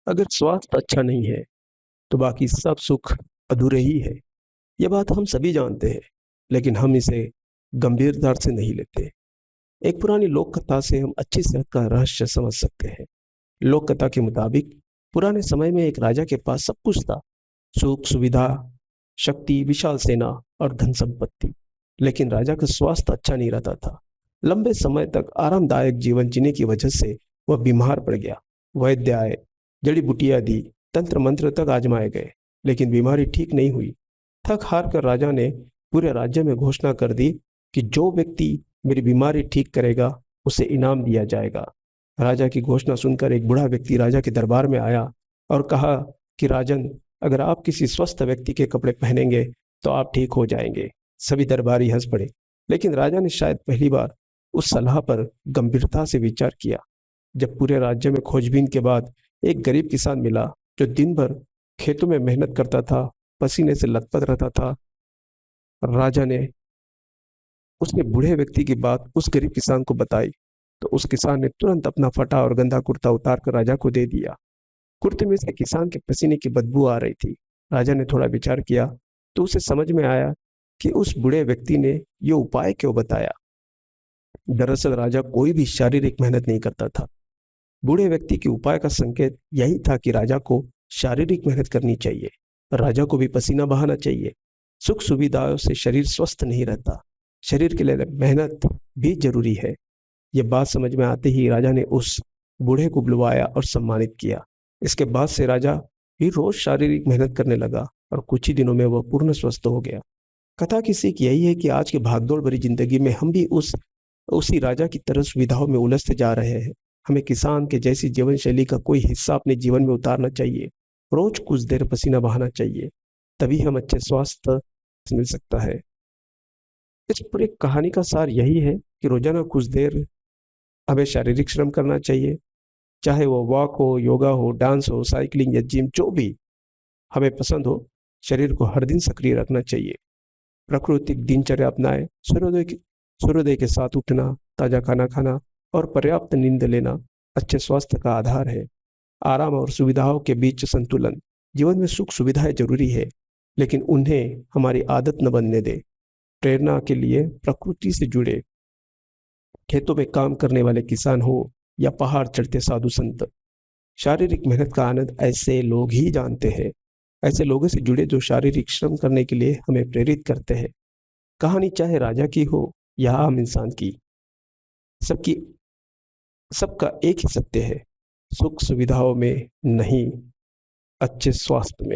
अगर स्वास्थ्य अच्छा नहीं है तो बाकी सब सुख अधूरे ही है। यह बात हम सभी जानते हैं, लेकिन हम इसे गंभीरता से नहीं लेते। एक पुरानी लोक कथा से हम अच्छी सेहत का रहस्य समझ सकते हैं। लोक कथा के मुताबिक पुराने समय में एक राजा के पास सब कुछ था। सुख सुविधा, शक्ति, विशाल सेना और धन संपत्ति। लेकिन राजा का स्वास्थ्य अच्छा नहीं रहता था। लंबे समय तक आरामदायक जीवन जीने की वजह से वह बीमार पड़ गया। वैद्य आए, जड़ी बूटियां दी, तंत्र मंत्र तक आजमाए गए, लेकिन बीमारी ठीक नहीं हुई। थक हार कर राजा ने पूरे राज्य में घोषणा कर दी कि जो व्यक्ति मेरी बीमारी ठीक करेगा उसे इनाम दिया जाएगा। राजा की घोषणा सुनकर एक बूढ़ा व्यक्ति राजा के दरबार में आया और कहा कि राजन, अगर आप किसी स्वस्थ व्यक्ति के कपड़े पहनेंगे तो आप ठीक हो जाएंगे। सभी दरबारी हंस पड़े, लेकिन राजा ने शायद पहली बार उस सलाह पर गंभीरता से विचार किया। जब पूरे राज्य में खोजबीन के बाद एक गरीब किसान मिला जो दिन भर खेतों में मेहनत करता था, पसीने से लथपथ रहता था, राजा ने उसने बूढ़े व्यक्ति की बात उस गरीब किसान को बताई, तो उस किसान ने तुरंत अपना फटा और गंदा कुर्ता उतार कर राजा को दे दिया। कुर्ते में से किसान के पसीने की बदबू आ रही थी। राजा ने थोड़ा विचार किया तो उसे समझ में आया कि उस बूढ़े व्यक्ति ने ये उपाय क्यों बताया। दरअसल राजा कोई भी शारीरिक मेहनत नहीं करता था। बूढ़े व्यक्ति के उपाय का संकेत यही था कि राजा को शारीरिक मेहनत करनी चाहिए। राजा को भी पसीना बहाना चाहिए। सुख सुविधाओं से शरीर स्वस्थ नहीं रहता। शरीर के लिए मेहनत भी जरूरी है। यह बात समझ में आते ही राजा ने उस बूढ़े को बुलवाया और सम्मानित किया। इसके बाद से राजा भी रोज शारीरिक मेहनत करने लगा और कुछ ही दिनों में वह पूर्ण स्वस्थ हो गया। कथा की सीख यही है कि आज की भागदौड़ भरी जिंदगी में हम भी उसी राजा की तरह सुविधाओं में उलझते जा रहे हैं। हमें किसान के जैसी जीवन शैली का कोई हिस्सा अपने जीवन में उतारना चाहिए। रोज कुछ देर पसीना बहाना चाहिए, तभी हम अच्छे स्वास्थ्य मिल सकता है। इस पूरी कहानी का सार यही है कि रोजाना कुछ देर हमें शारीरिक श्रम करना चाहिए, चाहे वो वॉक हो, योगा हो, डांस हो, साइकिलिंग या जिम, जो भी हमें पसंद हो। शरीर को हर दिन सक्रिय रखना चाहिए। प्राकृतिक दिनचर्या अपनाएं। सूर्योदय के साथ उठना, ताजा खाना खाना और पर्याप्त नींद लेना अच्छे स्वास्थ्य का आधार है। आराम और सुविधाओं के बीच संतुलन। जीवन में सुख सुविधाएं जरूरी है, लेकिन उन्हें हमारी आदत न बनने दे। प्रेरणा के लिए प्रकृति से जुड़े, खेतों में काम करने वाले किसान हो या पहाड़ चढ़ते साधु संत, शारीरिक मेहनत का आनंद ऐसे लोग ही जानते हैं। ऐसे लोगों से जुड़े जो शारीरिक श्रम करने के लिए हमें प्रेरित करते हैं। कहानी चाहे राजा की हो या आम इंसान की, सबकी सबका एक ही सत्य है, सुख सुविधाओं में नहीं, अच्छे स्वास्थ्य में।